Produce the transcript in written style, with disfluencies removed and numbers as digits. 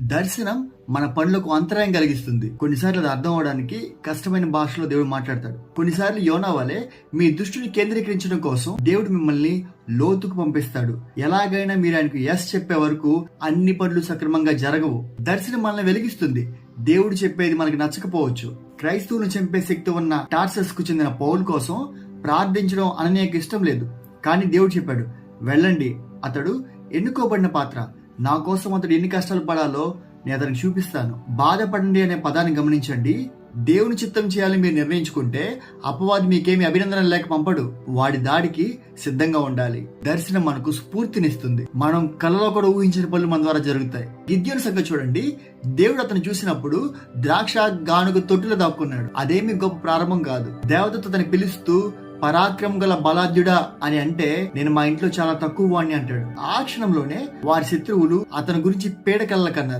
దర్శనం మన పనులకు అంతరాయం కలిగిస్తుంది. కొన్నిసార్లు అది అర్థం అవడానికి కష్టమైన భాషలో దేవుడు మాట్లాడతాడు. కొన్నిసార్లు యోనా వలె మీ దృష్టిని కేంద్రీకరించడం కోసం దేవుడు మిమ్మల్ని లోతుకు పంపిస్తాడు. ఎలాగైనా మీరు ఆయనకు ఎస్ చెప్పే వరకు అన్ని పనులు సక్రమంగా జరగవు. దర్శనం మనల్ని వెలిగిస్తుంది. దేవుడు చెప్పేది మనకు నచ్చకపోవచ్చు. క్రైస్తవులను చంపే శక్తి ఉన్న టార్సస్ కు చెందిన పౌలు కోసం ప్రార్థించడం అననీయకు ఇష్టం లేదు. కానీ దేవుడు చెప్పాడు, వెళ్ళండి, అతడు ఎన్నుకోబడిన పాత్ర. నా కోసం అతడు ఎన్ని కష్టాలు పడాలో నేను అతనికి చూపిస్తాను. బాధపడండి అనే పదాన్ని గమనించండి. దేవుని చిత్తం చేయాలని మీరు నిర్ణయించుకుంటే అపవాది మీకేమి అభినందనలు లేక పంపడు. వాడి దాడికి సిద్ధంగా ఉండాలి. దర్శనం మనకు స్ఫూర్తినిస్తుంది. మనం కలలో కూడా ఊహించిన పనులు మన ద్వారా జరుగుతాయి. గిద్యోను సంగతి చూడండి. దేవుడు అతను చూసినప్పుడు ద్రాక్ష గానుగ తొట్టులో దాక్కున్నాడు. అదేమి గొప్ప ప్రారంభం కాదు. దేవతతో అతన్ని పిలుస్తూ పరాక్రమం గల బలాఢ్యుడా అని అంటే, నేను మా ఇంట్లో చాలా తక్కువ వాడిని అంటాడు. ఆ క్షణంలోనే వారి శత్రువులు అతని గురించి పీడకలకన్నారు.